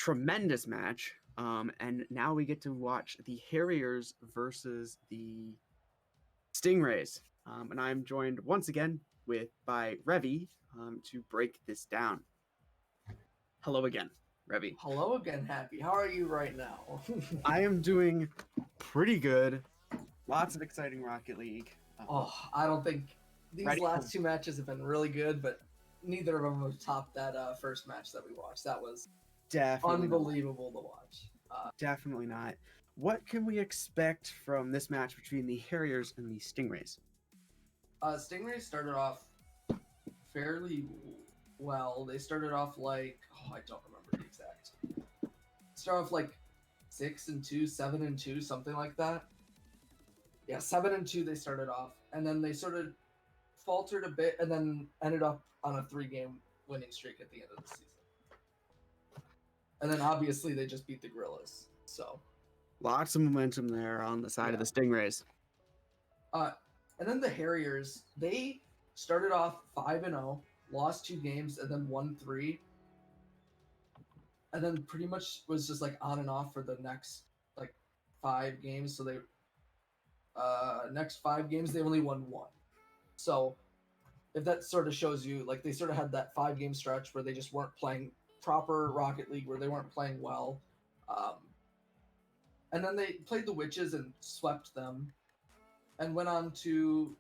tremendous match. And now we get to watch the Harriers versus the Stingrays. And I'm joined once again by Revy to break this down. Hello again, Revy. Hello again, Happy. How are you right now? I am doing pretty good. Lots of exciting Rocket League. I don't think these last for... two matches have been really good, but neither of them have topped that first match that we watched. That was definitely unbelievable to watch. Definitely not. What can we expect from this match between the Harriers and the Stingrays? Stingrays started off fairly well. They started off like, I don't remember the exact. Start off like 6-2, 7-2, something like that. Yeah, 7-2 they started off, and then they sort of faltered a bit, and then ended up on a 3-game winning streak at the end of the season. And then obviously they just beat the Gorillas. So lots of momentum there on the side of the Stingrays. And then the Harriers, they started off 5-0, lost 2 games, and then won 3. And then pretty much was just like on and off for the next like 5 games. So they next 5 games they only won 1. So if that sort of shows you, like, they sort of had that 5-game stretch where they just weren't playing proper Rocket League, where they weren't playing well. And then they played the Witches and swept them, and went on to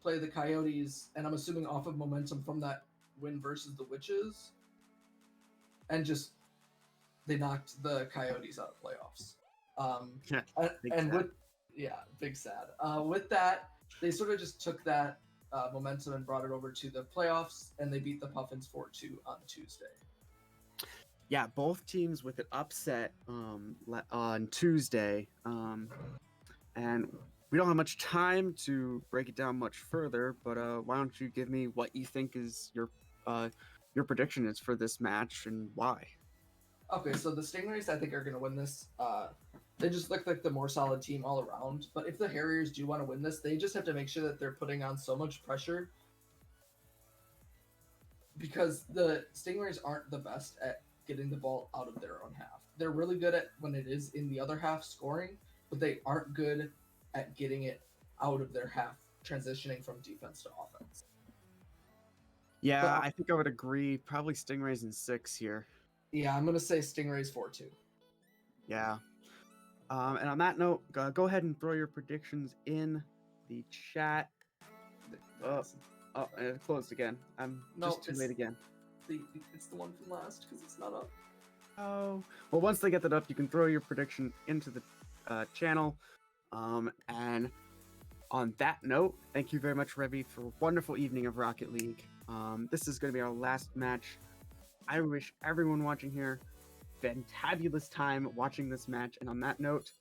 play the Coyotes, and I'm assuming off of momentum from that win versus the Witches, and just they knocked the Coyotes out of playoffs. Big sad. With that, they sort of just took that momentum and brought it over to the playoffs, and they beat the Puffins 4-2 on Tuesday. Yeah, both teams with an upset on Tuesday, and we don't have much time to break it down much further. But why don't you give me what you think is your prediction is for this match and why? Okay, so the Stingrays, I think, are going to win this. They just look like the more solid team all around. But if the Harriers do want to win this, they just have to make sure that they're putting on so much pressure, because the Stingrays aren't the best at getting the ball out of their own half. They're really good at when it is in the other half scoring, but they aren't good at getting it out of their half, transitioning from defense to offense. Yeah, I think I would agree. Probably Stingrays in 6 here. Yeah, I'm going to say Stingrays 4-2. Yeah. And on that note, go ahead and throw your predictions in the chat. Oh, and it closed again. I'm just too late again. It's the one from last because it's not up. Oh. Well, once they get that up, you can throw your prediction into the channel. And on that note, thank you very much, Revy, for a wonderful evening of Rocket League. This is going to be our last match. I wish everyone watching here fantabulous time watching this match. And on that note,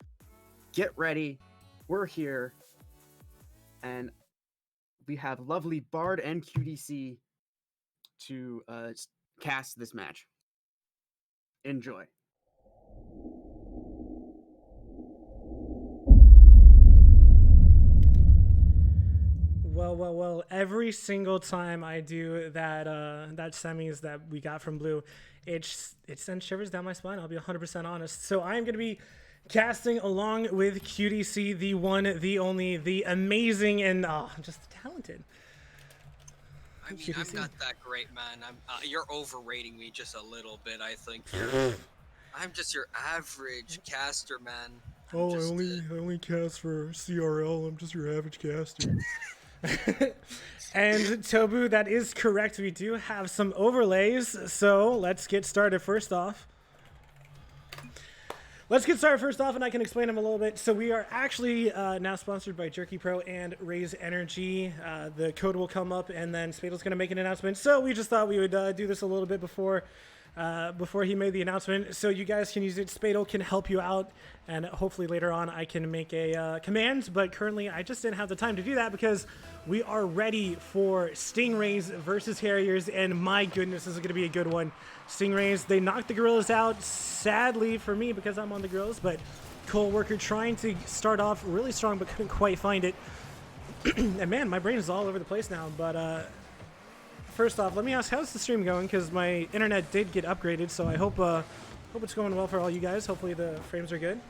get ready. We're here. And we have lovely Bard and QDC to cast this match. Enjoy. Well, every single time I do that semis that we got from Blue, it sends shivers down my spine, I'll be 100% honest. So I'm going to be casting along with QDC, the one, the only, the amazing, and just talented. I mean, QDC. I'm not that great, man. You're overrating me just a little bit, I think. I'm just your average caster, man. I only cast for CRL. I'm just your average caster. And Tobu, that is correct. We do have some overlays, so let's get started. First off, and I can explain them a little bit. So we are actually now sponsored by Jerky Pro and Raise Energy. The code will come up, and then SpadL's going to make an announcement. So we just thought we would do this a little bit before he made the announcement, so you guys can use it. SpadL can help you out, and hopefully later on I can make a command, but currently I just didn't have the time to do that because we are ready for Stingrays versus Harriers, and my goodness, this is going to be a good one. Stingrays, they knocked the Gorillas out, sadly for me because I'm on the Gorillas, but Cole Worker trying to start off really strong but couldn't quite find it. And man, my brain is all over the place now, but first off, let me ask, how's the stream going? Because my internet did get upgraded, so I hope Hope it's going well for all you guys. Hopefully the frames are good.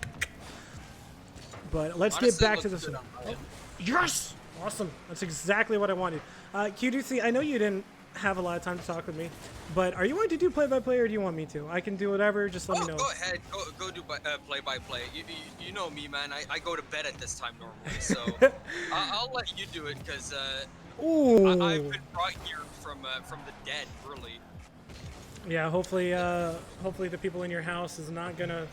But let's Honestly, get back it to looks this good one. on my end. Yes! Awesome. That's exactly what I wanted. QDC, I know you didn't have a lot of time to talk with me, but are you going to do play-by-play or do you want me to? I can do whatever. Just let me know. Go ahead. Go do play-by-play. You know me, man. I go to bed at this time normally, so I'll let you do it because Ooh. I've been brought here from the dead, really. Yeah, hopefully the people in your house is not gonna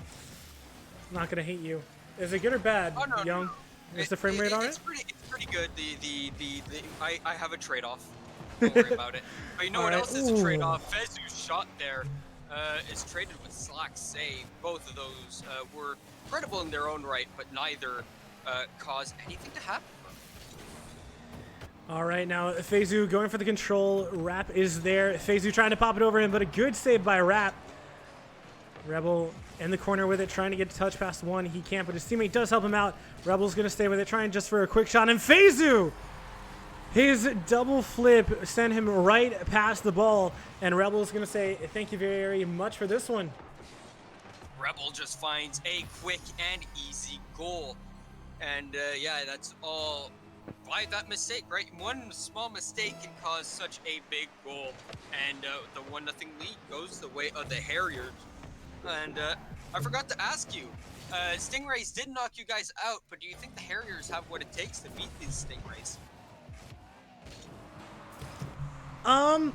hate you. Is it good or bad, Oh, no, Young? no. Is the frame rate on It's it? pretty good. I have a trade-off. Don't worry about it. But you know what Alright, else is a ooh. trade-off? Fezu's shot there is traded with Slack's save. Both of those were credible in their own right, but neither caused anything to happen. All right, now Fezu going for the control. Rap is there. Fezu trying to pop it over him, but a good save by Rap. Rebel in the corner with it, trying to get to touch past one. He can't, but his teammate does help him out. Rebel's going to stay with it, trying just for a quick shot. And Fezu! His double flip sent him right past the ball. And Rebel's going to say thank you very much for this one. Rebel just finds a quick and easy goal. And yeah, that's all by that mistake, right? One small mistake can cause such a big goal. And the 1-0 lead goes the way of the Harriers. And I forgot to ask you, Stingrays did knock you guys out, but do you think the Harriers have what it takes to beat these Stingrays? I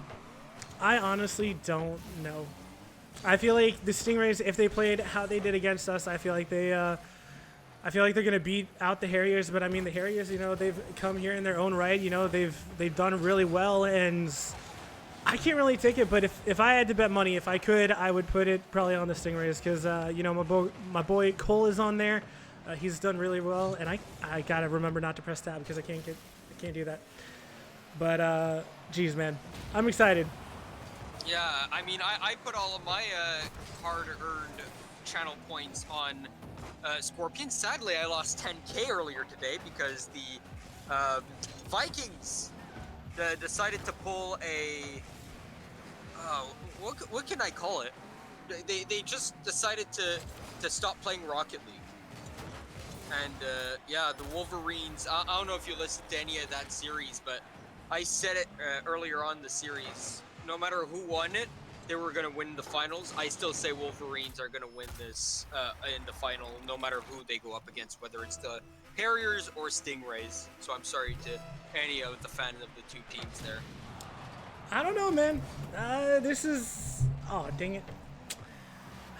honestly don't know. I feel like the Stingrays, if they played how they did against us, I feel like they're gonna beat out the Harriers. But I mean, the Harriers, you know, they've come here in their own right. You know, they've done really well, and I can't really take it. But if I had to bet money, if I could, I would put it probably on the Stingrays because you know, my boy Cole is on there. He's done really well, and I gotta remember not to press tab because I can't do that. But geez, man, I'm excited. Yeah, I mean, I put all of my hard-earned channel points on Scorpion. Sadly, I lost 10K earlier today because the Vikings decided to pull a what can I call it? They just decided to stop playing Rocket League. And yeah, the Wolverines. I don't know if you listened to any of that series, but I said it earlier on the series. No matter who won it, they were going to win the finals. I still say Wolverines are going to win this in the final, no matter who they go up against, whether it's the Harriers or Stingrays. So I'm sorry to any of the fans of the two teams there. I don't know, man. This is... Oh, dang it.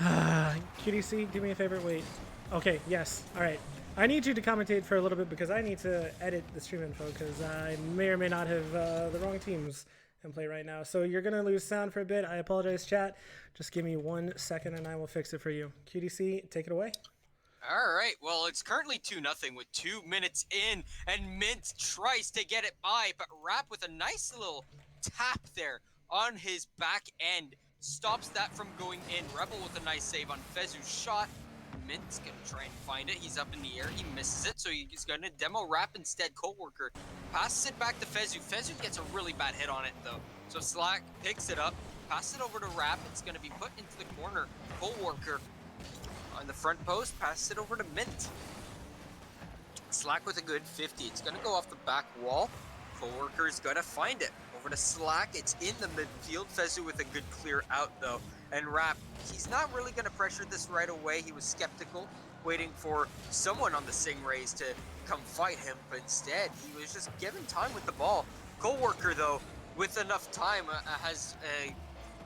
QDC, do me a favor. Wait. Okay, yes. All right. I need you to commentate for a little bit because I need to edit the stream info because I may or may not have the wrong teams in play right now. So you're going to lose sound for a bit. I apologize, chat. Just give me 1 second and I will fix it for you. QDC, take it away. All right, well, it's currently 2-0 with 2 minutes in, and Mint tries to get it by, but Rap with a nice little tap there on his back end stops that from going in. Rebel with a nice save on Fezu's shot. Mint's gonna try and find it. He's up in the air. He misses it, so he's gonna demo Rap instead. Coworker passes it back to Fezu. Fezu gets a really bad hit on it, though. So Slack picks it up, passes it over to Rap. It's gonna be put into the corner. Coworker on the front post, passes it over to Mint. Slack with a good 50. It's gonna go off the back wall. Coworker's gonna find it. Over to Slack. It's in the midfield. Fezu with a good clear out, though. And Rap, he's not really going to pressure this right away. He was skeptical, waiting for someone on the Stingrays to come fight him, but instead, he was just given time with the ball. Coworker, though, with enough time, has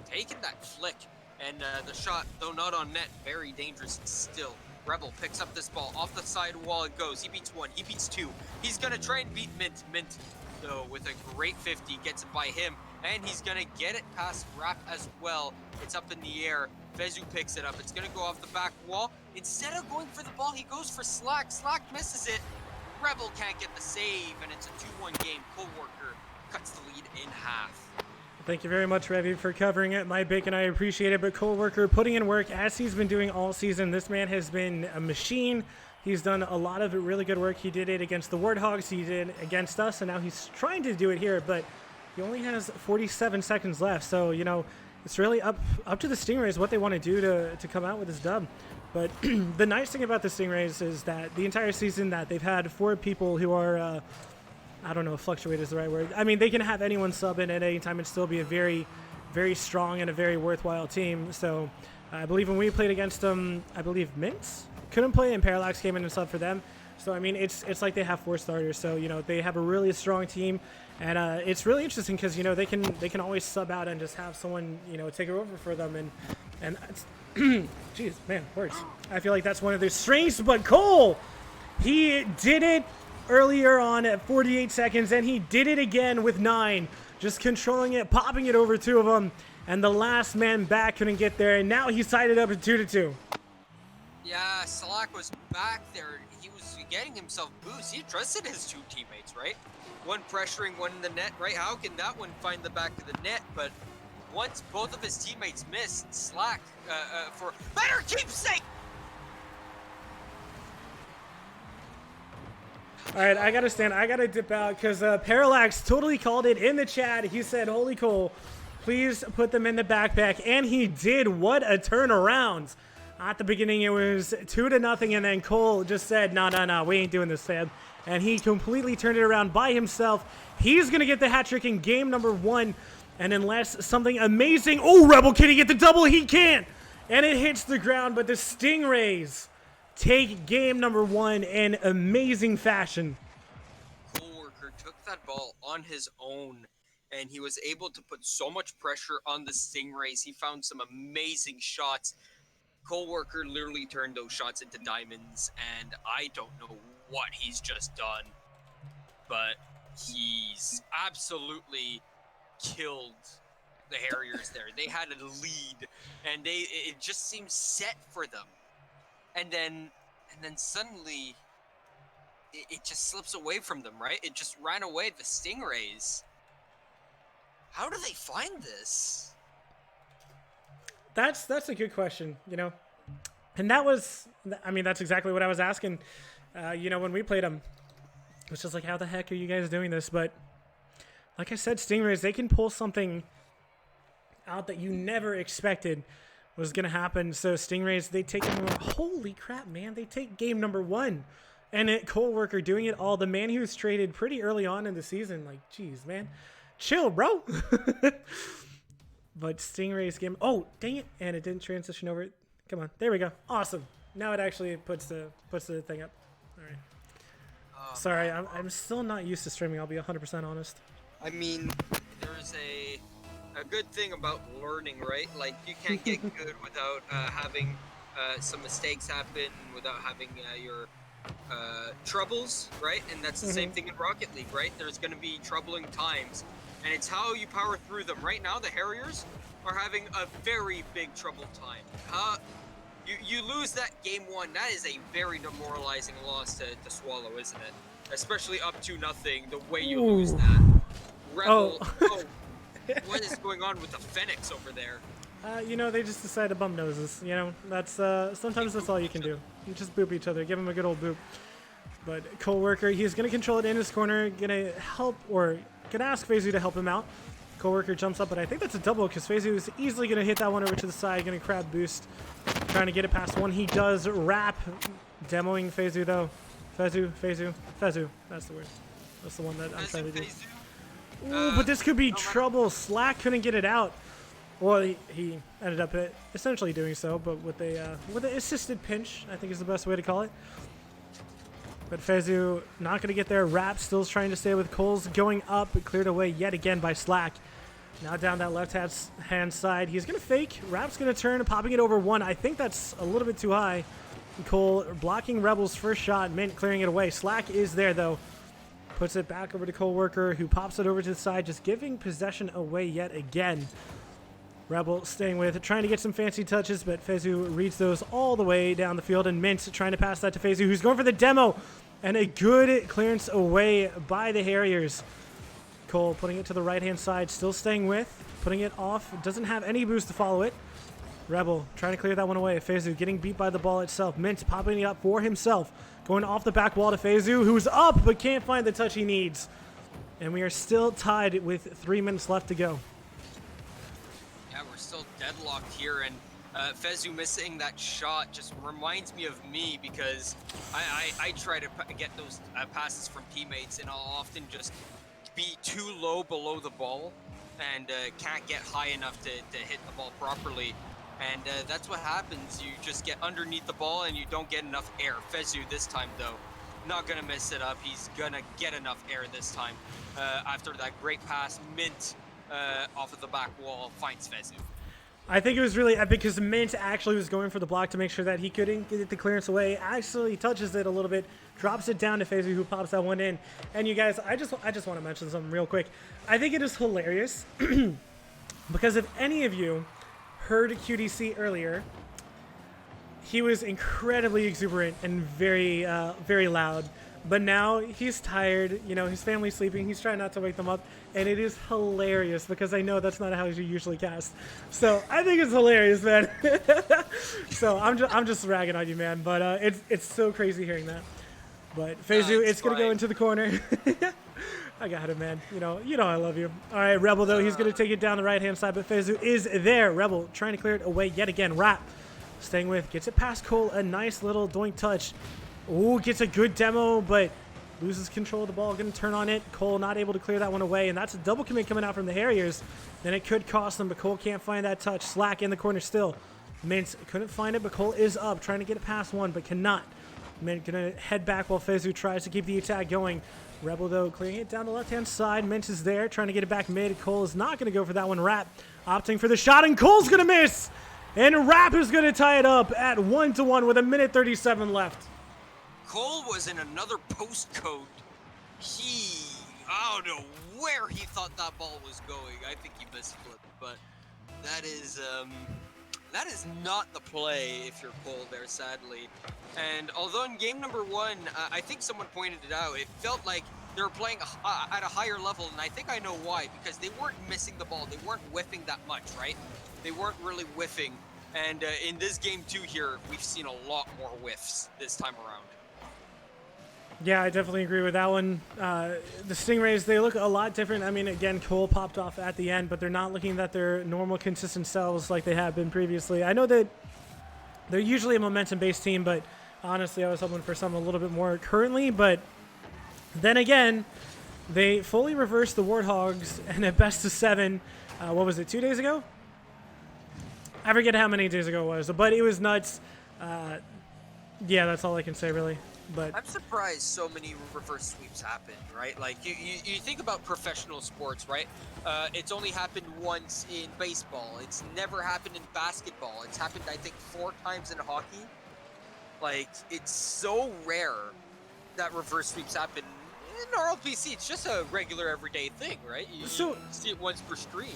taken that flick, and the shot, though not on net, very dangerous still. Rebel picks up this ball. Off the side wall it goes. He beats one. He beats two. He's going to try and beat Mint. Mint, though, with a great 50, gets it by him. And he's going to get it past Rap as well. It's up in the air. Fezu picks it up. It's going to go off the back wall. Instead of going for the ball, he goes for Slack. Slack misses it. Rebel can't get the save, and it's a 2-1 game. Coworker cuts the lead in half. Thank you very much, Revy, for covering it. My bacon, I appreciate it. But Coworker putting in work as he's been doing all season. This man has been a machine. He's done a lot of really good work. He did it against the Warthogs. He did against us, and now he's trying to do it here. But he only has 47 seconds left. So, you know, it's really up to the Stingrays what they want to do to come out with this dub. But the nice thing about the Stingrays is that the entire season that they've had 4 people who are, I don't know if fluctuate is the right word. I mean, they can have anyone sub in at any time and still be a very, very strong and a very worthwhile team. So I believe when we played against them, I believe Mints couldn't play and Parallax came in and subbed for them. So, I mean, it's like they have 4 starters. So, you know, they have a really strong team. And it's really interesting because, you know, they can always sub out and just have someone, you know, take it over for them. And it's, jeez, man, words. I feel like that's one of their strengths. But Cole, he did it earlier on at 48 seconds. And he did it again with 9. Just controlling it, popping it over 2 of them. And the last man back couldn't get there. And now he's tied it up at 2-2. Yeah, Slack was back there. He was getting himself boost. He trusted his 2 teammates, right? One pressuring, one in the net, right? How can that one find the back of the net? But once both of his teammates missed, Slack for better keepsake. All right, I gotta dip out because Parallax totally called it in the chat. He said, "Holy Cole, please put them in the backpack," and he did. What a turnaround! At the beginning, it was 2-0, and then Cole just said, "No, we ain't doing this, fam." And he completely turned it around by himself. He's gonna get the hat trick in game number 1, and unless something amazing, oh, Rebel, can he get the double? He can't, and it hits the ground. But the Stingrays take game number 1 in amazing fashion. Coworker took that ball on his own, and he was able to put so much pressure on the Stingrays. He found some amazing shots. Coworker literally turned those shots into diamonds, and I don't know what he's just done, but he's absolutely killed the Harriers there. They had a lead, and it just seemed set for them. And then suddenly, it just slips away from them, right? It just ran away, the Stingrays. How do they find this? That's a good question, you know. And that was, I mean, that's exactly what I was asking, you know, when we played them. It was just like, how the heck are you guys doing this? But like I said, Stingrays, they can pull something out that you never expected was going to happen. So Stingrays, they take holy crap, man. They take game number 1. And Coworker doing it all. The man who was traded pretty early on in the season. Like, geez, man. Chill, bro. But Stingrays game. Oh, dang it. And it didn't transition over. Come on. There we go. Awesome. Now it actually puts the thing up. All right. Sorry, I'm still not used to streaming. I'll be 100% honest. I mean, there's a good thing about learning, right? Like, you can't get good without having some mistakes happen, without having your troubles, right? And that's the same thing in Rocket League, right? There's going to be troubling times, and it's how you power through them. Right now, the Harriers are having a very big trouble time. You lose that game 1, that is a very demoralizing loss to swallow, isn't it? Especially up 2-0, the way you lose that. Rebel, what is going on with the Phoenix over there? You know, they just decide to bump noses. You know, that's sometimes that's all you can do. You just boop each other, give them a good old boop. But Coworker, he's gonna control it in his corner, gonna help or gonna ask FaZe to help him out. Coworker jumps up, but I think that's a double because FaZe is easily gonna hit that one over to the side, gonna crab boost, trying to get it past one. He does wrap, demoing FaZe though. FaZe. That's the word. That's the one that I'm trying to do. Ooh, but this could be trouble. Slack couldn't get it out. Well, he ended up essentially doing so, but with an assisted pinch, I think is the best way to call it. But Fezu not going to get there. Rap still trying to stay with Coles, going up, but cleared away yet again by Slack. Now down that left-hand side. He's going to fake. Rap's going to turn, popping it over 1. I think that's a little bit too high. Cole blocking Rebel's first shot. Mint clearing it away. Slack is there, though. Puts it back over to Coworker, who pops it over to the side, just giving possession away yet again. Rebel staying with it, trying to get some fancy touches, but Fezu reads those all the way down the field, and Mint trying to pass that to Fezu, who's going for the demo, and a good clearance away by the Harriers. Cole putting it to the right-hand side, still staying with, putting it off, doesn't have any boost to follow it. Rebel trying to clear that one away. Fezu getting beat by the ball itself. Mint popping it up for himself, going off the back wall to Fezu, who's up but can't find the touch he needs. And we are still tied with 3 minutes left to go. Yeah, we're still deadlocked here, and Fezu missing that shot just reminds me of me, because I try to get those passes from teammates, and I'll often just be too low below the ball and can't get high enough to hit the ball properly. And that's what happens. You just get underneath the ball and you don't get enough air. Fezu this time, though, not going to mess it up. He's going to get enough air this time. After that great pass, Mint off of the back wall finds Fezu. I think it was really epic because Mint actually was going for the block to make sure that he couldn't get the clearance away. Actually touches it a little bit, drops it down to Fezu, who pops that one in. And you guys, I just want to mention something real quick. I think it is hilarious because if any of you heard QDC earlier, he was incredibly exuberant and very, very loud. But now he's tired, you know, his family's sleeping, he's trying not to wake them up, and it is hilarious because I know that's not how you usually cast. So I think it's hilarious, man. So I'm just ragging on you, man, but it's so crazy hearing that. But Fezu, it's gonna go into the corner. I got it, man. You know I love you. All right, Rebel though, he's gonna take it down the right-hand side, but Fezu is there. Rebel trying to clear it away yet again. Rap staying with, gets it past Cole, a nice little doink touch. Ooh, gets a good demo, but loses control of the ball. Going to turn on it. Cole not able to clear that one away, and that's a double commit coming out from the Harriers. Then it could cost them, but Cole can't find that touch. Slack in the corner still. Mint couldn't find it, but Cole is up, trying to get it past one, but cannot. Mint going to head back while Fezu tries to keep the attack going. Rebel, though, clearing it down the left-hand side. Mint is there, trying to get it back mid. Cole is not going to go for that one. Rap opting for the shot, and Cole's going to miss! And Rap is going to tie it up at 1-1 with 1:37 left. Cole was in another postcode. I don't know where he thought that ball was going. I think he misflipped, but that is not the play if you're Cole there, sadly. And although in game number one, I think someone pointed it out, it felt like they were playing at a higher level, and I think I know why, because they weren't missing the ball. They weren't whiffing that much, right? They weren't really whiffing. And in this game two here, we've seen a lot more whiffs this time around. Yeah, I definitely agree with that one. The Stingrays, they look a lot different. I mean, again, Cole popped off at the end, but they're not looking at their normal, consistent selves like they have been previously. I know that they're usually a momentum-based team, but honestly, I was hoping for something a little bit more currently. But then again, they fully reversed the Warthogs and at best of 7. What was it, 2 days ago? I forget how many days ago it was, but it was nuts. Yeah, that's all I can say, really. But I'm surprised so many reverse sweeps happen, right? Like you think about professional sports, right? It's only happened once in baseball. It's never happened in basketball. It's happened, I think, 4 times in hockey. Like, it's so rare that reverse sweeps happen. In RLPC, it's just a regular everyday thing, right? You see it once per stream.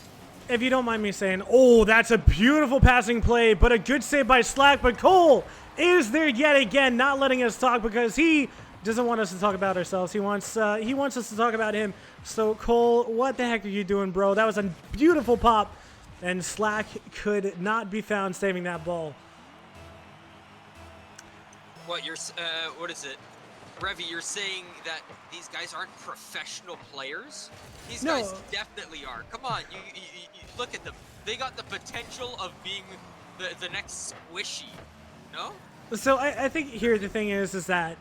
If you don't mind me saying, oh, that's a beautiful passing play, but a good save by Slack. But Cole is there yet again, not letting us talk because he doesn't want us to talk about ourselves. He wants us to talk about him. So Cole, what the heck are you doing, bro? That was a beautiful pop, and Slack could not be found saving that ball. What is it? Revy, you're saying that these guys aren't professional players? These guys definitely are. Come on, you look at them. They got the potential of being the next Squishy, no? So I think here the thing is that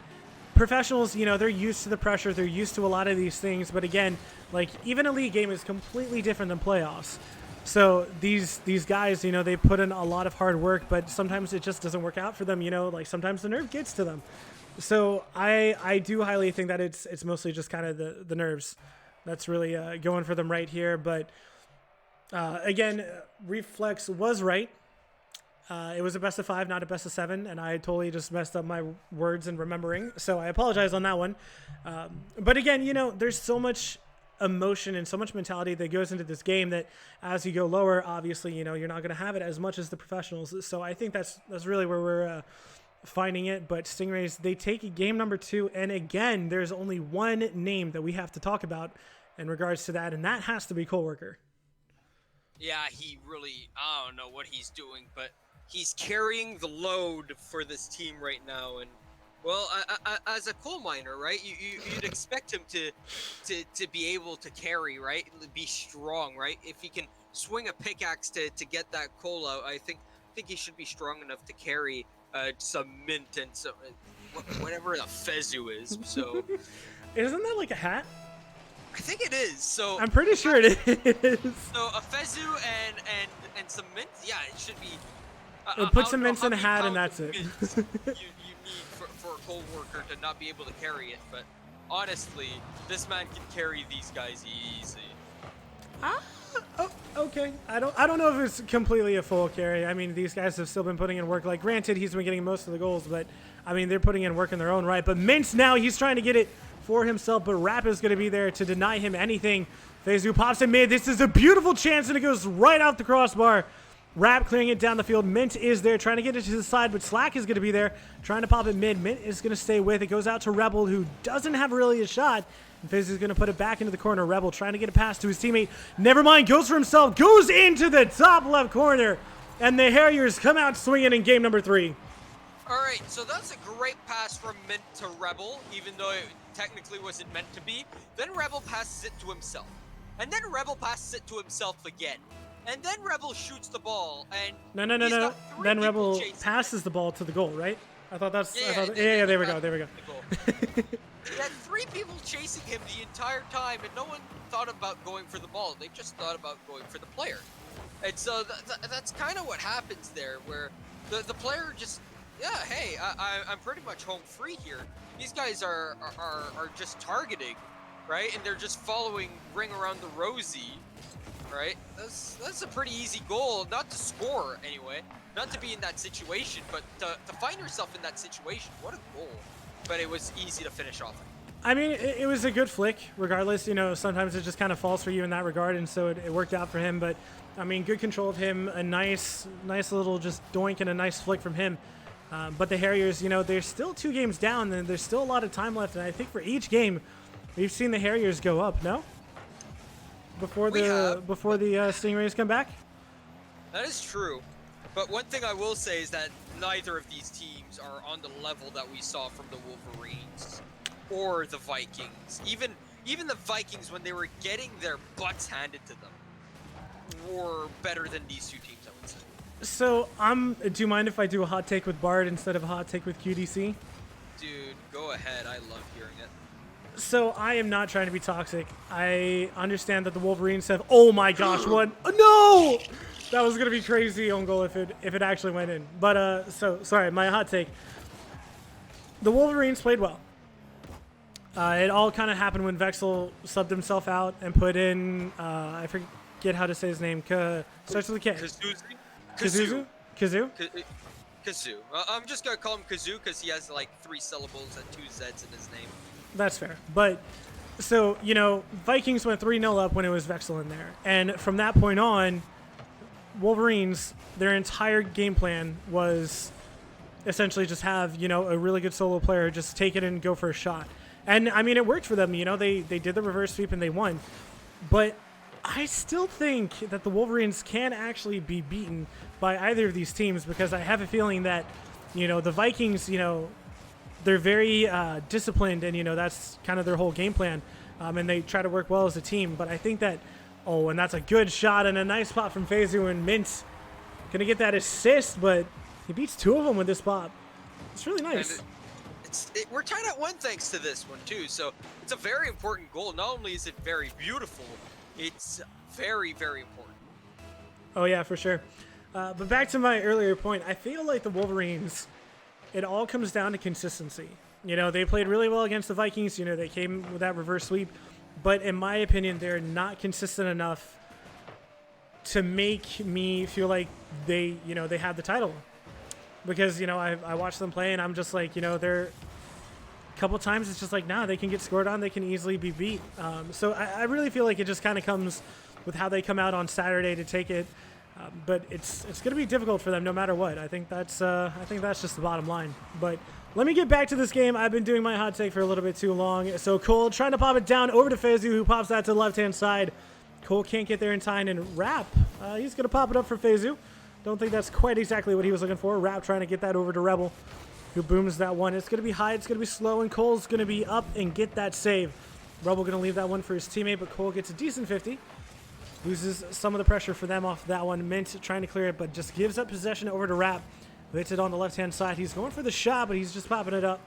professionals, you know, they're used to the pressure. They're used to a lot of these things. But again, like, even a league game is completely different than playoffs. So these guys, you know, they put in a lot of hard work, but sometimes it just doesn't work out for them, you know, like sometimes the nerve gets to them. So I do highly think that it's mostly just kind of the nerves that's really going for them right here. But again, Reflex was right. It was a best of 5, not a best of 7, and I totally just messed up my words and remembering. So I apologize on that one. But again, you know, there's so much emotion and so much mentality that goes into this game that as you go lower, obviously, you know, you're not going to have it as much as the professionals. So I think that's really where we're finding it. But Stingrays, they take game number 2, and again, there's only one name that we have to talk about in regards to that, and that has to be Coleworker. Yeah, he really, I don't know what he's doing, but he's carrying the load for this team right now. And well, as a coal miner, right, you'd expect him to be able to carry, right, be strong, right? If he can swing a pickaxe to get that coal out. I think he should be strong enough to carry some mint and some whatever a fezu is. So Isn't that like a hat? I think it is. So I'm pretty sure it is. So a fezu and some mint. Yeah, it should be. Put some mints in a hat and that's it. you need for a coal worker to not be able to carry it, but honestly, this man can carry these guys easy. Oh, okay. I don't know if it's completely a full carry. I mean, these guys have still been putting in work. Like, granted, he's been getting most of the goals, but I mean, they're putting in work in their own right. But Mintz now, he's trying to get it for himself, but Rap is going to be there to deny him anything. FaZe pops in mid. This is a beautiful chance, and it goes right out the crossbar. Rap clearing it down the field. Mint is there trying to get it to the side, but Slack is going to be there trying to pop it mid. Mint is going to stay with it. Goes out to Rebel, who doesn't have really a shot. And FaZe is going to put it back into the corner. Rebel trying to get a pass to his teammate. Never mind. Goes for himself. Goes into the top left corner. And the Harriers come out swinging in game number 3. All right, so that's a great pass from Mint to Rebel, even though it technically wasn't meant to be. Then Rebel passes it to himself. And then Rebel passes it to himself again. And then Rebel shoots the ball, and No. Then Then Rebel passes the ball to the goal, right? I thought that's. Yeah, there we go. He had 3 people chasing him the entire time, and no one thought about going for the ball. They just thought about going for the player. And so that's kind of what happens there, where the player just, yeah, hey, I'm pretty much home free here. These guys are just targeting, right? And they're just following Ring Around the Rosie. Right, that's a pretty easy goal, not to score anyway, not to be in that situation, but to find yourself in that situation. What a goal! But it was easy to finish off. I mean, it was a good flick, regardless. You know, sometimes it just kind of falls for you in that regard, and so it worked out for him. But I mean, good control of him, a nice little just doink and a nice flick from him. But the Harriers, you know, they're still 2 games down, and there's still a lot of time left. And I think for each game, we've seen the Harriers go up. No. Before the Stingrays come back? That is true. But one thing I will say is that neither of these teams are on the level that we saw from the Wolverines or the Vikings. Even the Vikings, when they were getting their butts handed to them, were better than these 2 teams, I would say. So, do you mind if I do a hot take with Bard instead of a hot take with QDC? Dude, go ahead. I love hearing it. So I am not trying to be toxic. I understand that the Wolverines have. Oh my gosh! What? No! That was gonna be crazy on goal if it actually went in. But so sorry. My hot take. The Wolverines played well. It all kind of happened when Vexel subbed himself out and put in. I forget how to say his name. Starts with a K. Kazoo. Kazoo. Kazoo. I'm just gonna call him Kazoo because he has like 3 syllables and 2 Z's in his name. That's fair. But, so, you know, Vikings went 3-0 up when it was Vexel in there. And from that point on, Wolverines, their entire game plan was essentially just have, you know, a really good solo player just take it and go for a shot. And, I mean, it worked for them. You know, they did the reverse sweep and they won. But I still think that the Wolverines can actually be beaten by either of these teams because I have a feeling that, you know, the Vikings, you know, they're very disciplined, and, you know, that's kind of their whole game plan. And they try to work well as a team. But I think that, and that's a good shot and a nice pop from FaZe, and Mint going to get that assist, but he beats 2 of them with this pop. It's really nice. We're tied at 1 thanks to this one, too. So it's a very important goal. Not only is it very beautiful, it's very, very important. Oh, yeah, for sure. But back to my earlier point, I feel like the Wolverines, it all comes down to consistency. You know, they played really well against the Vikings. You know, they came with that reverse sweep. But in my opinion, they're not consistent enough to make me feel like they have the title. Because, you know, I watched them play, and I'm just like, you know, they're a couple times it's just like, nah, they can get scored on. They can easily be beat. So I really feel like it just kind of comes with how they come out on Saturday to take it. But it's going to be difficult for them no matter what. I think that's just the bottom line. But let me get back to this game. I've been doing my hot take for a little bit too long. So Cole trying to pop it down over to FaZe, who pops that to the left-hand side. Cole can't get there in time, and Rap, he's going to pop it up for FaZe. Don't think that's quite exactly what he was looking for. Rap trying to get that over to Rebel, who booms that one. It's going to be high, it's going to be slow, and Cole's going to be up and get that save. Rebel going to leave that one for his teammate, but Cole gets a decent 50. Loses some of the pressure for them off that one. Mint trying to clear it, but just gives up possession over to Rap. Hits it on the left-hand side. He's going for the shot, but he's just popping it up.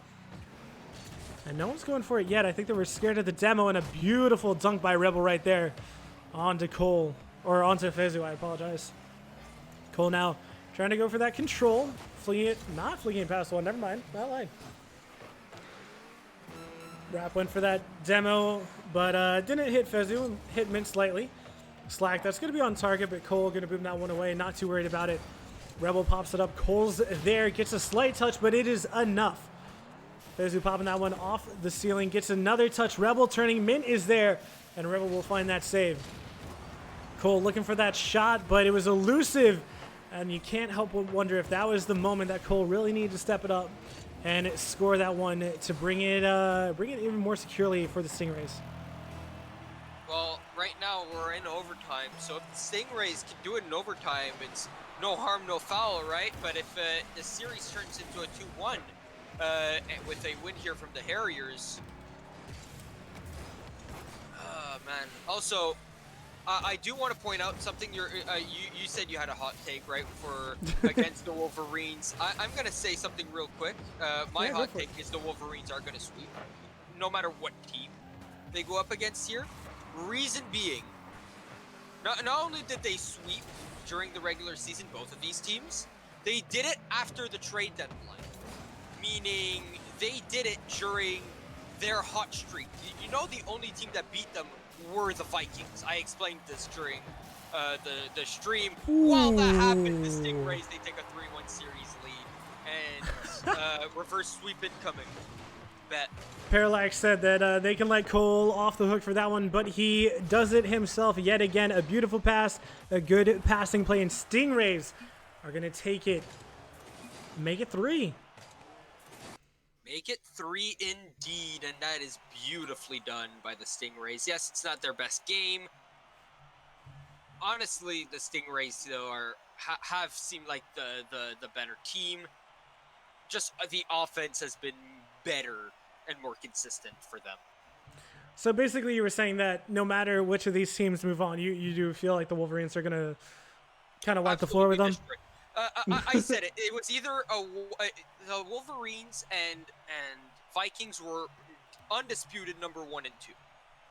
And no one's going for it yet. I think they were scared of the demo, and a beautiful dunk by Rebel right there onto Cole, or onto Fezu, I apologize. Cole now trying to go for that control. Not flinging it past one. Never mind. Not lying. Rap went for that demo, but didn't hit Fezu. Hit Mint slightly. Slack, that's going to be on target, but Cole going to boom that one away. Not too worried about it. Rebel pops it up. Cole's there. Gets a slight touch, but it is enough. Fezu popping that one off the ceiling. Gets another touch. Rebel turning. Mint is there, and Rebel will find that save. Cole looking for that shot, but it was elusive. And you can't help but wonder if that was the moment that Cole really needed to step it up and score that one to bring it even more securely for the Stingrays. Well, right now we're in overtime, so if the Stingrays can do it in overtime, it's no harm, no foul, right? But if the series turns into a 2-1 with a win here from the Harriers, man. Also, I do want to point out something. You said you had a hot take, right, for against the Wolverines. I'm gonna say something real quick. My hot take is the Wolverines are gonna sweep, no matter what team they go up against here. Reason being, not only did they sweep during the regular season, both of these teams, they did it after the trade deadline. Meaning, they did it during their hot streak. You know, the only team that beat them were the Vikings. I explained this during the stream. Ooh. While that happened, the Stingrays, they take a 3-1 series lead, and reverse sweep incoming. Bet. Parallax said that they can let Cole off the hook for that one, but he does it himself yet again. A beautiful pass, a good passing play, and Stingrays are going to take it, make it 3. Make it 3 indeed, and that is beautifully done by the Stingrays. Yes, it's not their best game. Honestly, the Stingrays though have seemed like the better team. Just the offense has been better and more consistent for them. So basically you were saying that no matter which of these teams move on, you do feel like the Wolverines are going to kind of wipe the floor with them? I said it. It was either the Wolverines and Vikings were undisputed number 1 and 2.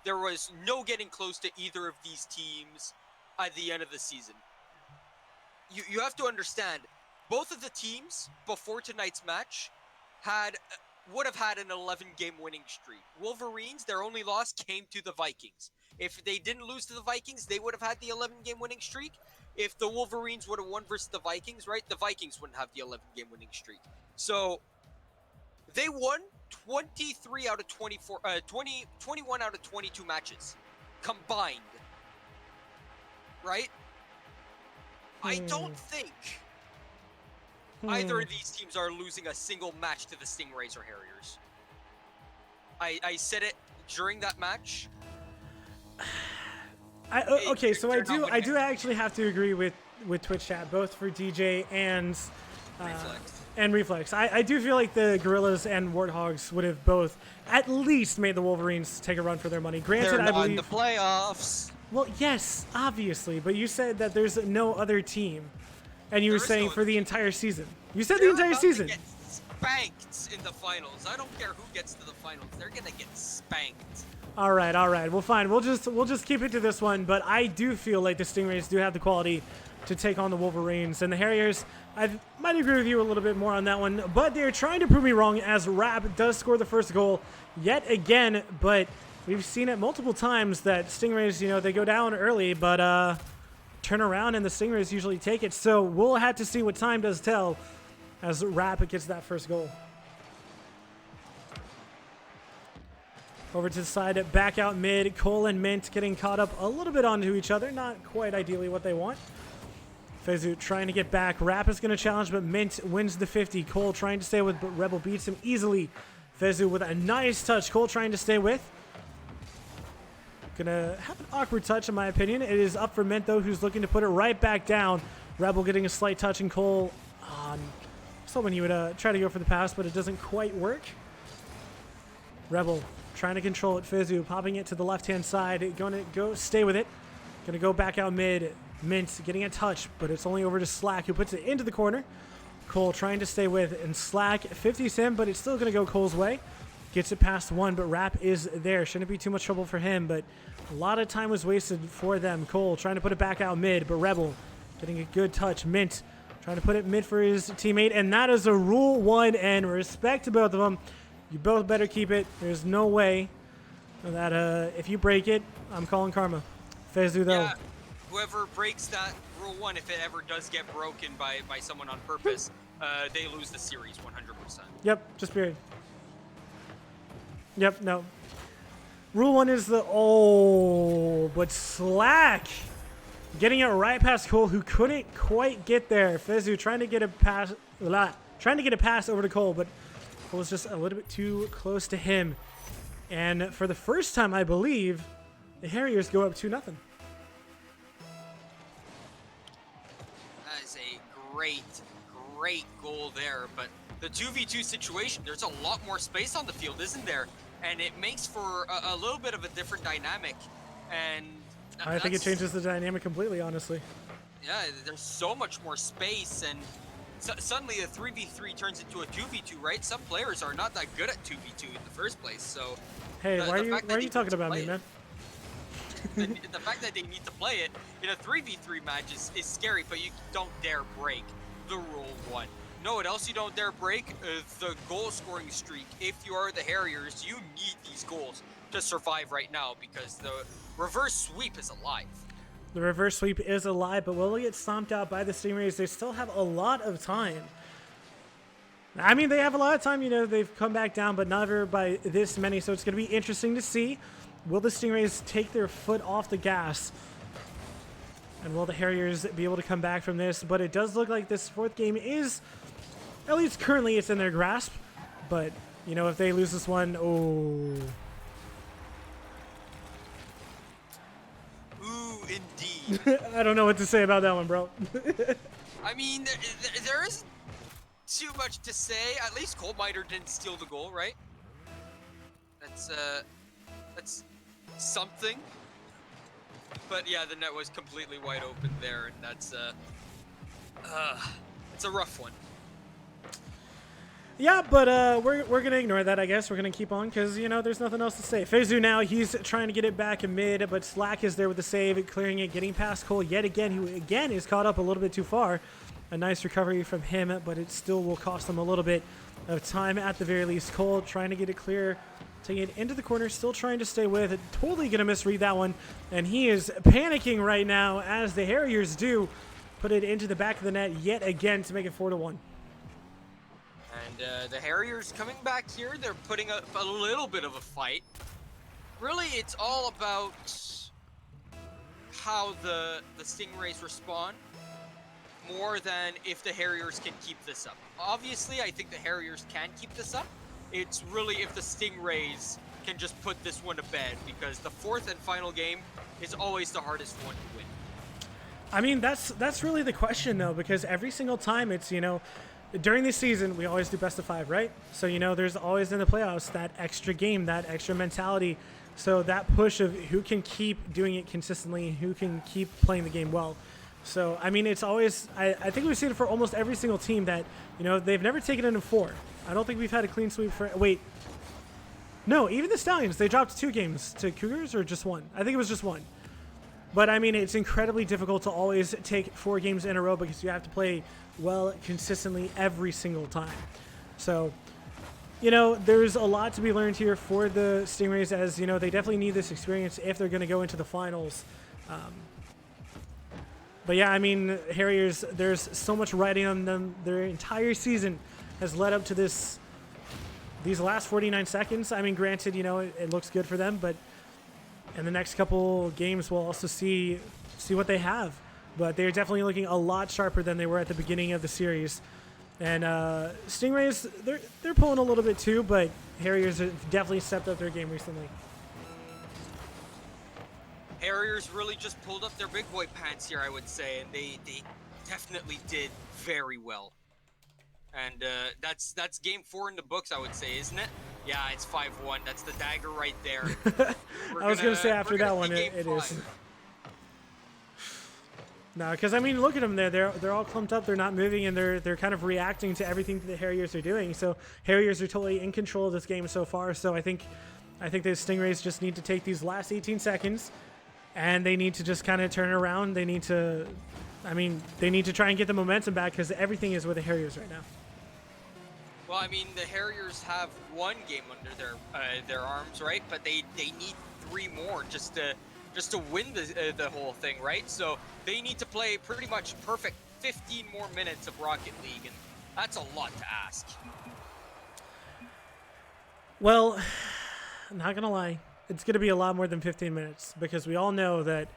There was no getting close to either of these teams at the end of the season. You have to understand, both of the teams before tonight's match would have had an 11-game winning streak. Wolverines, their only loss came to the Vikings. If they didn't lose to the Vikings, they would have had the 11-game winning streak. If the Wolverines would have won versus the Vikings, right, the Vikings wouldn't have the 11-game winning streak. So they won 23 out of 24, 21 out of 22 matches combined, right? I don't think either of these teams are losing a single match to the Stingrays or Harriers. I said it during that match. Okay, so I do actually have to agree with Twitch chat, both for DJ and Reflex. I do feel like the Gorillas and Warthogs would have both at least made the Wolverines take a run for their money. Granted, They're I not believe in the playoffs. Well, yes, obviously, but you said that there's no other team, and you were saying for the entire season. You said the entire season. Get spanked in the finals. I don't care who gets to the finals. They're gonna get spanked. All right. Well, fine. We'll just keep it to this one. But I do feel like the Stingrays do have the quality to take on the Wolverines, and the Harriers. I might agree with you a little bit more on that one, but they're trying to prove me wrong as Rap does score the first goal yet again. But we've seen it multiple times that Stingrays, they go down early, but turn around and the Stingrays usually take it. So we'll have to see what time does tell as Rap gets that first goal. Over to the side, back out mid. Cole and Mint getting caught up a little bit onto each other. Not quite ideally what they want. Fezu trying to get back. Rap is going to challenge, but Mint wins the 50. Cole trying to stay with, but Rebel beats him easily. Fezu with a nice touch. Cole trying to stay with. Gonna have an awkward touch, in my opinion. It is up for Mint, though, who's looking to put it right back down. Rebel getting a slight touch, and Cole was hoping he would try to go for the pass, but it doesn't quite work. Rebel trying to control it. Fezu popping it to the left-hand side. Going to go stay with it. Gonna go back out mid. Mint getting a touch, but it's only over to Slack, who puts it into the corner. Cole trying to stay with, and Slack 50s him, but it's still gonna go Cole's way. Gets it past one, but Rap is there. Shouldn't be too much trouble for him, but a lot of time was wasted for them. Cole trying to put it back out mid, but Rebel getting a good touch. Mint trying to put it mid for his teammate, and that is a Rule 1, and respect to both of them. You both better keep it. There's no way that if you break it, I'm calling karma. Fezu, though. Yeah, whoever breaks that Rule 1, if it ever does get broken by someone on purpose, they lose the series 100%. Yep, just period. Yep, no. Rule 1 is the... Oh, but Slack getting it right past Cole, who couldn't quite get there. Fezu trying to get a pass... Trying to get a pass over to Cole, but Cole was just a little bit too close to him. And for the first time, I believe, the Harriers go up 2-0. That is a great goal there, but the 2v2 situation, there's a lot more space on the field, isn't there? And it makes for a little bit of a different dynamic, and I think it changes the dynamic completely, honestly. Yeah, there's so much more space, and suddenly a 3v3 turns into a 2v2, right? Some players are not that good at 2v2 in the first place, so... Hey, why are you talking about me, man? The fact that they need to play it in a 3v3 match is scary, but you don't dare break the Rule 1. Know what else you don't dare break? The goal scoring streak. If you are the Harriers, you need these goals to survive right now, because the reverse sweep is alive. The reverse sweep is alive, but will it get stomped out by the Stingrays? They still have a lot of time. I mean, they have a lot of time. You know, they've come back down, but never by this many, so it's going to be interesting to see. Will the Stingrays take their foot off the gas? And will the Harriers be able to come back from this? But it does look like this fourth game is... At least currently it's in their grasp, but, you know, if they lose this one, oh. Ooh, indeed. I don't know what to say about that one, bro. I mean, there isn't too much to say. At least Coal Miner didn't steal the goal, right? That's something. But yeah, the net was completely wide open there, and that's it's a rough one. Yeah, but we're going to ignore that, I guess. We're going to keep on because, you know, there's nothing else to say. Fezu now, he's trying to get it back in mid, but Slack is there with the save, clearing it, getting past Cole yet again, who again is caught up a little bit too far. A nice recovery from him, but it still will cost them a little bit of time at the very least. Cole trying to get it clear, taking it into the corner, still trying to stay with it. Totally going to misread that one, and he is panicking right now as the Harriers do put it into the back of the net yet again to make it 4-1. And the Harriers coming back here, they're putting up a little bit of a fight. Really, it's all about how the Stingrays respond more than if the Harriers can keep this up. Obviously, I think the Harriers can keep this up. It's really if the Stingrays can just put this one to bed, because the fourth and final game is always the hardest one to win. I mean, that's really the question, though, because every single time it's, you know, during the season, we always do best of 5, right? So, you know, there's always in the playoffs that extra game, that extra mentality. So that push of who can keep doing it consistently, who can keep playing the game well. So, I mean, it's always, I think we've seen it for almost every single team that, you know, they've never taken it in 4. I don't think we've had a clean sweep for, wait. No, even the Stallions, they dropped 2 games to Cougars or just 1? I think it was just 1. But, I mean, it's incredibly difficult to always take 4 games in a row because you have to play well consistently every single time. So, you know, there's a lot to be learned here for the Stingrays, as, you know, they definitely need this experience if they're going to go into the finals. But, yeah, I mean, Harriers, there's so much riding on them. Their entire season has led up to these last 49 seconds. I mean, granted, you know, it looks good for them, but in the next couple games, we'll also see what they have. But they're definitely looking a lot sharper than they were at the beginning of the series. And Stingrays, they're pulling a little bit too, but Harriers have definitely stepped up their game recently. Harriers really just pulled up their big boy pants here, I would say, and they definitely did very well. And that's game 4 in the books, I would say, isn't it? Yeah, it's 5-1. That's the dagger right there. I was going to say after that one, it is. No, because I mean, look at them there. They're all clumped up. They're not moving, and they're kind of reacting to everything that the Harriers are doing. So Harriers are totally in control of this game so far. So I think the Stingrays just need to take these last 18 seconds, and they need to just kind of turn it around. They need to, they need to try and get the momentum back because everything is with the Harriers right now. Well, I mean, the Harriers have one game under their arms, right? But they need 3 more just to win the whole thing, right? So they need to play pretty much perfect 15 more minutes of Rocket League, and that's a lot to ask. Well, I'm not gonna lie, it's gonna be a lot more than 15 minutes because we all know that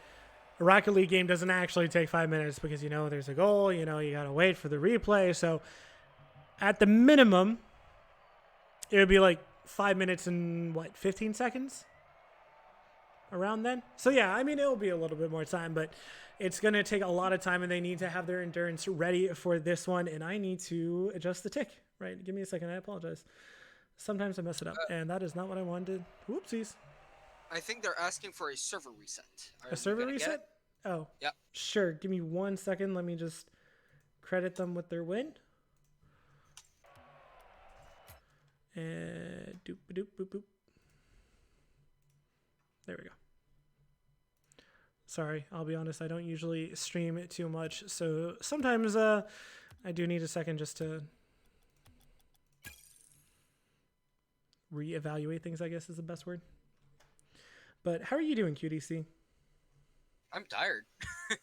a Rocket League game doesn't actually take 5 minutes because there's a goal, you gotta wait for the replay. So at the minimum, it would be like 5 minutes and 15 seconds? Around then. So yeah, it'll be a little bit more time, but it's going to take a lot of time and they need to have their endurance ready for this one. And I need to adjust the tick, right? Give me a second. I apologize. Sometimes I mess it up and that is not what I wanted. Whoopsies. I think they're asking for a server reset. A server reset? Oh, yeah. Sure. Give me 1 second. Let me just credit them with their win. And doop, boop, boop, boop. There we go. Sorry, I'll be honest, I don't usually stream it too much, so sometimes I do need a second just to reevaluate things, I guess is the best word. But how are you doing, QDC? I'm tired.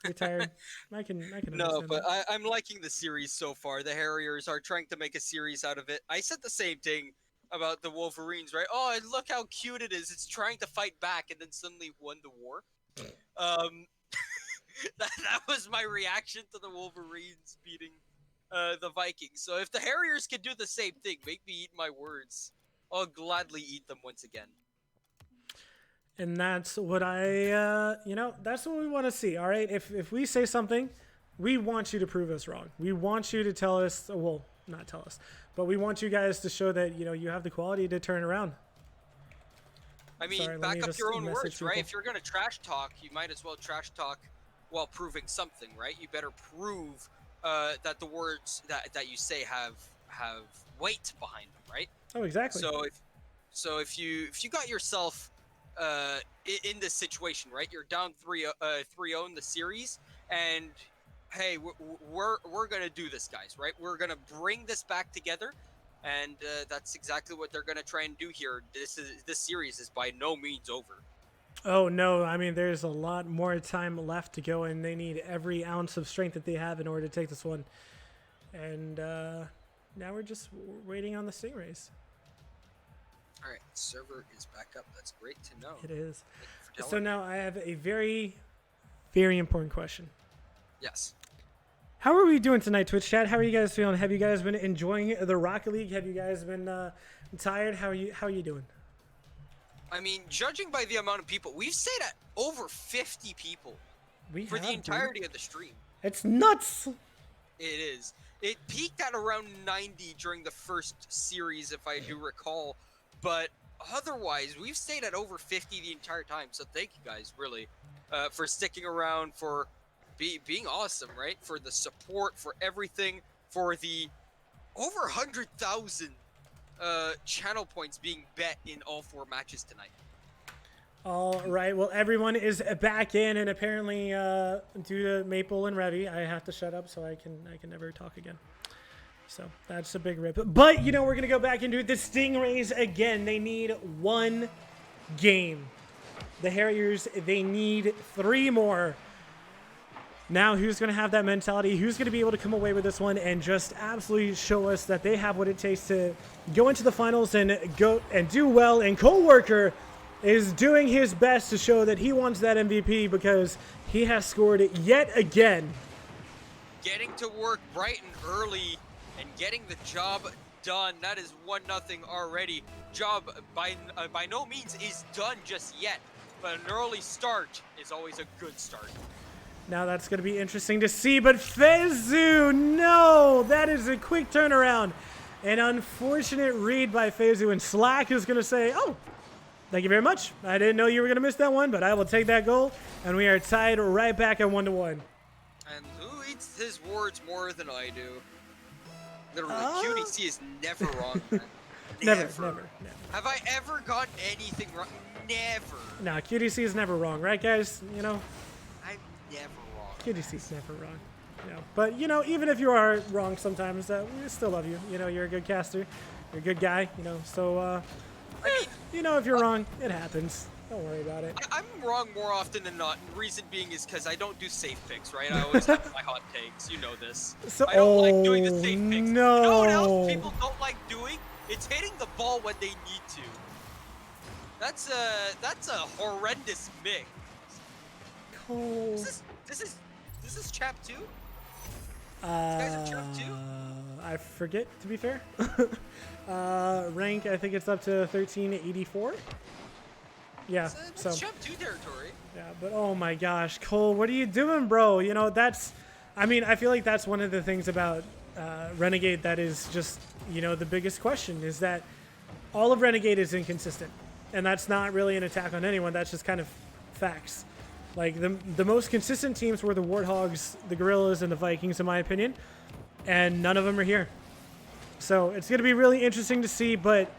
You're tired? I can No, but that. I'm liking the series so far. The Harriers are trying to make a series out of it. I said the same thing about the Wolverines, right? Oh, and look how cute it is. It's trying to fight back and then suddenly won the war. That was my reaction to the Wolverines beating the Vikings. So if the Harriers can do the same thing, make me eat my words. I'll gladly eat them once again. And that's what that's what we want to see, all right? If we say something, we want you to prove us wrong. We want you to tell us, well, not tell us, but we want you guys to show that, you have the quality to turn around. I mean, Sorry, back up your own words, people. right? If you're going to trash talk, you might as well trash talk while proving something, right? You better prove that the words that you say have weight behind them, right? Oh, exactly. So if you got yourself in this situation, right? You're down 3-0 in the series, and hey, we're gonna do this, guys, right? We're gonna bring this back together, and that's exactly what they're gonna try and do here. This series is by no means over. Oh no, there's a lot more time left to go, and they need every ounce of strength that they have in order to take this one. And now we're just waiting on the Stingrays. All right, server is back up. That's great to know. It is. Thank you for So telling me. now I have a very, very important question. Yes. How are we doing tonight, Twitch chat? How are you guys feeling? Have you guys been enjoying the Rocket League? Have you guys been tired? How are you doing? I mean, judging by the amount of people, we've stayed at over 50 people for the entirety of the stream. It's nuts. It is. It peaked at around 90 during the first series, if I do recall. But otherwise, we've stayed at over 50 the entire time. So thank you guys, really, for sticking around, for being awesome, right? For the support, for everything, for the over 100,000 channel points being bet in all 4 matches tonight. All right. Well, everyone is back in, and apparently, due to Maple and Revy, I have to shut up so I can never talk again. So that's a big rip. But we're gonna go back into it. The Stingrays again. They need 1 game. The Harriers, they need 3 more. Now, who's going to have that mentality? Who's going to be able to come away with this one and just absolutely show us that they have what it takes to go into the finals and go and do well? And Coworker is doing his best to show that he wants that MVP because he has scored it yet again. Getting to work bright and early and getting the job done. That is 1-0 already. Job by no means is done just yet, but an early start is always a good start. Now that's going to be interesting to see, but Fezu, no! That is a quick turnaround. An unfortunate read by Fezu, and Slack is going to say, oh, thank you very much. I didn't know you were going to miss that one, but I will take that goal, and we are tied right back at 1-1. reads his words more than I do. Literally, Uh? QDC is never wrong. Man. Never. Have I ever gotten anything wrong? Never. No, QDC is never wrong, right, guys? You know, I'm never wrong. QDC's never wrong. You know, but you know, even if you are wrong sometimes, we still love you. You know, you're a good caster, you're a good guy. You know, so I mean, you know, if you're wrong, it happens. Don't worry about it. I'm wrong more often than not. And reason being is because I don't do safe picks, right? I always have my hot takes. You know this. So, I don't like doing the safe picks. No. You know what else people don't like doing? It's hitting the ball when they need to. That's a horrendous mix. Cole. This is chap 2? guys are chap 2? I forget, to be fair. Rank, I think it's up to 1384. Yeah, so. It's chap 2 territory. Yeah, but oh my gosh, Cole, what are you doing, bro? You know, I mean, I feel like that's one of the things about Renegade that is just, you know, the biggest question is that all of Renegade is inconsistent. And that's not really an attack on anyone, that's just kind of facts. Like, the most consistent teams were the Warthogs, the Gorillas, and the Vikings, in my opinion. And none of them are here. So it's going to be really interesting to see, but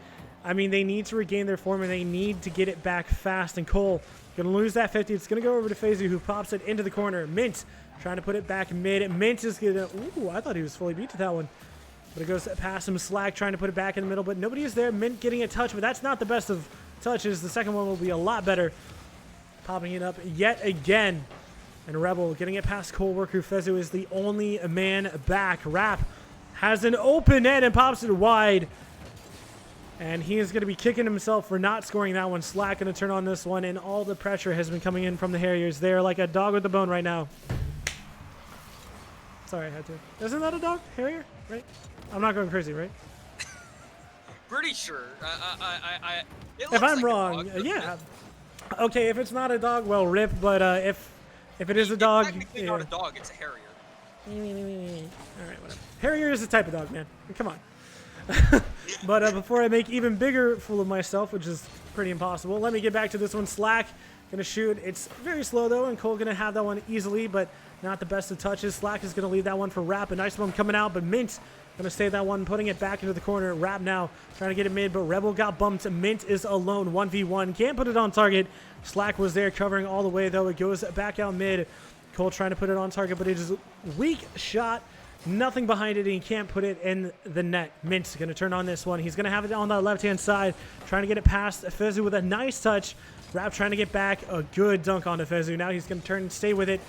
I mean, they need to regain their form and they need to get it back fast. And Cole going to lose that 50. It's going to go over to FaZe, who pops it into the corner. Mint trying to put it back mid. Mint is going to... Ooh, I thought he was fully beat to that one. But it goes past him. Slack trying to put it back in the middle, but nobody is there. Mint getting a touch, but that's not the best of touches. The second one will be a lot better. Popping it up yet again. And Rebel getting it past Cole Worker. Fezu is the only man back. Rap has an open net and pops it wide. And he is going to be kicking himself for not scoring that one. Slack going to turn on this one, and all the pressure has been coming in from the Harriers. They're like a dog with the bone right now. Sorry, I had to. Isn't that a dog? Harrier? Right? I'm not going crazy, right? Pretty sure. It If looks I'm like a wrong, dog, doesn't yeah. it? Okay, if it's not a dog, well, rip. But if it is a It's dog, technically yeah. not a dog, it's a Harrier. All right, whatever. Harrier is a type of dog, man. Come on. But before I make even bigger fool of myself, which is pretty impossible, let me get back to this one. Slack gonna shoot. It's very slow though, and Cole gonna have that one easily, but not the best of touches. Slack is gonna leave that one for Rap. A nice one coming out, but Mint gonna save that one, putting it back into the corner. Rap now trying to get it mid, but Rebel got bumped. Mint is alone, 1v1. Can't put it on target. Slack was there covering all the way though. It goes back out mid. Cole trying to put it on target, but it is a weak shot. Nothing behind it, and he can't put it in the net. Mint's going to turn on this one. He's going to have it on the left-hand side, trying to get it past Fezu with a nice touch. Rap trying to get back. A good dunk onto Fezu. Now he's going to turn and stay with it,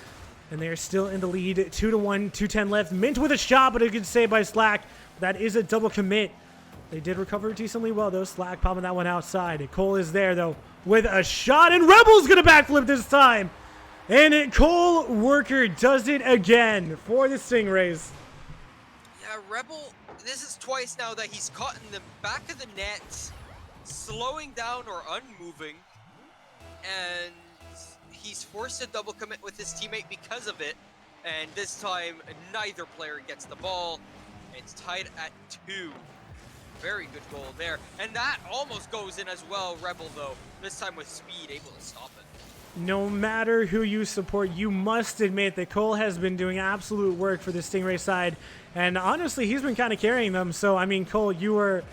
and they are still in the lead. 2-1, 2:10 left. Mint with a shot, but a good save by Slack. That is a double commit. They did recover decently well, though. Slack popping that one outside. Cole is there, though, with a shot, and Rebel's going to backflip this time. And Cole Worker does it again for the Stingrays. Yeah, Rebel, this is twice now that he's caught in the back of the net, slowing down or unmoving, and he's forced to double commit with his teammate because of it, and this time neither player gets the ball. It's tied at 2. Very good goal there, and that almost goes in as well. Rebel, though, this time with speed, able to stop it. No matter who you support, you must admit that Cole has been doing absolute work for the Stingray side. And honestly, he's been kind of carrying them. So, I mean, Cole, you were...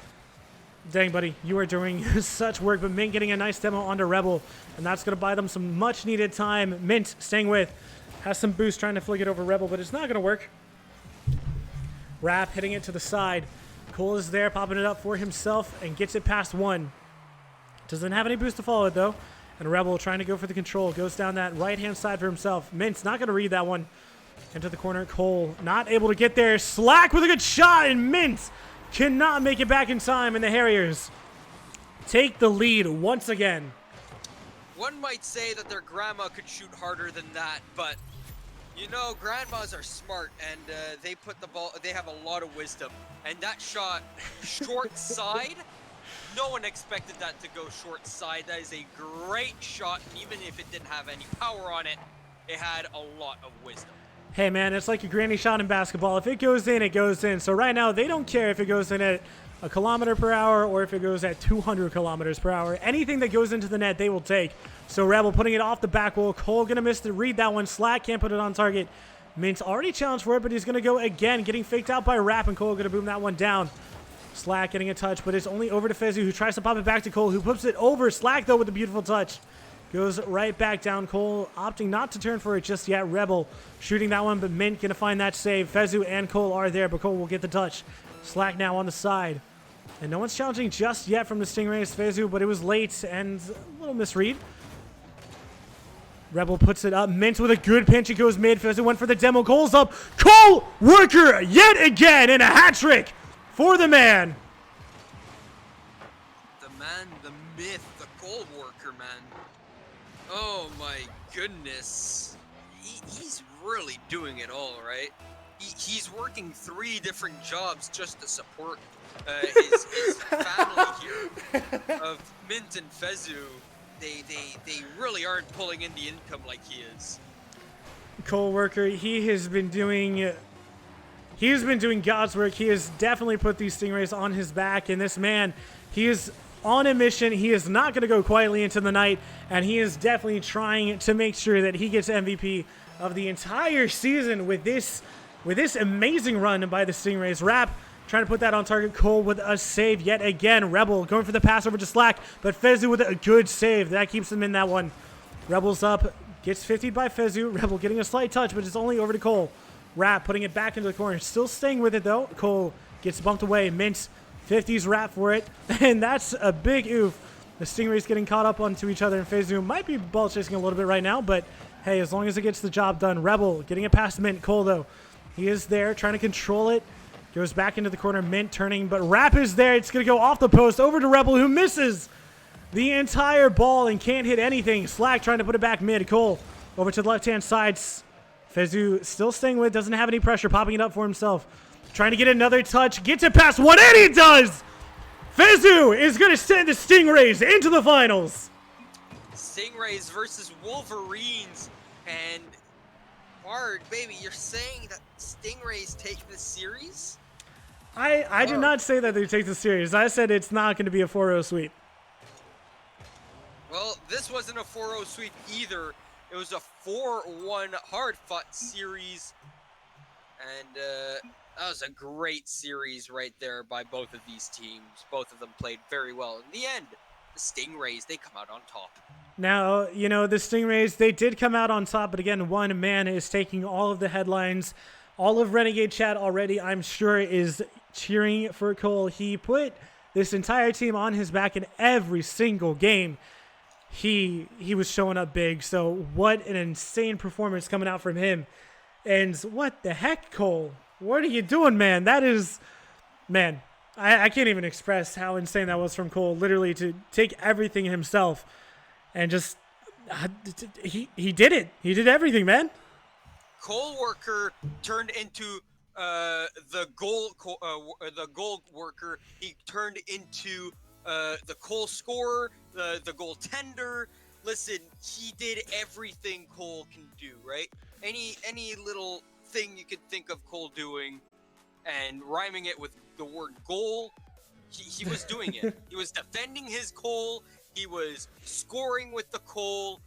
Dang, buddy. You are doing such work. But Mint getting a nice demo onto Rebel. And that's going to buy them some much-needed time. Mint staying with. Has some boost trying to flick it over Rebel, but it's not going to work. Rap hitting it to the side. Cole is there, popping it up for himself, and gets it past one. Doesn't have any boost to follow it, though. And Rebel trying to go for the control. Goes down that right-hand side for himself. Mint's not going to read that one. Into the corner. Cole not able to get there. Slack with a good shot. And Mint cannot make it back in time. And the Harriers take the lead once again. One might say that their grandma could shoot harder than that, but you know, grandmas are smart, and they put the ball. They have a lot of wisdom. And that shot, short side. No one expected that to go short side. That is a great shot, and even if it didn't have any power on it, it had a lot of wisdom. Hey, man, it's like a granny shot in basketball. If it goes in, it goes in. So right now, they don't care if it goes in at 1 kilometer per hour or if it goes at 200 kilometers per hour. Anything that goes into the net, they will take. So Rebel putting it off the back wall. Cole going to miss the read that one. Slack can't put it on target. Mint's already challenged for it, but he's going to go again, getting faked out by Rap, and Cole going to boom that one down. Slack getting a touch, but it's only over to Fezu, who tries to pop it back to Cole, who puts it over. Slack, though, with a beautiful touch. Goes right back down. Cole opting not to turn for it just yet. Rebel shooting that one, but Mint going to find that save. Fezu and Cole are there, but Cole will get the touch. Slack now on the side. And no one's challenging just yet from the Stingrays. Fezu, but it was late and a little misread. Rebel puts it up. Mint with a good pinch. It goes mid. Fezu went for the demo. Cole's up. Cole Worker yet again in a hat trick for the man. The man, the myth, the Cole Worker, man. Oh my goodness. He's really doing it all, right? He's working 3 different jobs just to support his family here of Mint and Fezu. They really aren't pulling in the income like he is. Cole Worker, he has been doing God's work. He has definitely put these Stingrays on his back, and this man, he is on a mission. He is not going to go quietly into the night, and he is definitely trying to make sure that he gets MVP of the entire season with this amazing run by the Stingrays. Rap trying to put that on target. Cole with a save yet again. Rebel going for the pass over to Slack, but Fezu with a good save. That keeps him in that one. Rebel's up, gets 50'd by Fezu. Rebel getting a slight touch, but it's only over to Cole. Rap putting it back into the corner. Still staying with it, though. Cole gets bumped away. Mint 50s Rap for it, and that's a big oof. The Stingrays getting caught up onto each other, and Fezu might be ball chasing a little bit right now, but hey, as long as it gets the job done. Rebel getting it past Mint. Cole, though, he is there trying to control it. Goes back into the corner. Mint turning, but Rap is there. It's going to go off the post over to Rebel, who misses the entire ball and can't hit anything. Slack trying to put it back mid. Cole over to the left-hand side. Fezu still staying with, doesn't have any pressure, popping it up for himself. Trying to get another touch. Gets it past one, and he does! Fezu is going to send the Stingrays into the finals. Stingrays versus Wolverines. And Bard, baby, you're saying that Stingrays take this series? I did not say that they take the series. I said it's not going to be a 4-0 sweep. Well, this wasn't a 4-0 sweep either. It was a 4-1 hard-fought series. And that was a great series right there by both of these teams. Both of them played very well. In the end, the Stingrays, they come out on top. Now, you know, the Stingrays, they did come out on top, but again, one man is taking all of the headlines. All of Renegade chat already, I'm sure, is cheering for Cole. He put this entire team on his back in every single game. He was showing up big, so what an insane performance coming out from him. And what the heck, Cole? What are you doing, man? That is, man, I can't even express how insane that was from Cole, literally to take everything himself and just, he did it. He did everything, man. Cole Worker turned into the goal worker. He turned into the Cole scorer, the goaltender. Listen, he did everything Cole can do, right? Any little thing you could think of Cole doing and rhyming it with the word goal, he was doing it. He was defending his goal. He was scoring with the goal.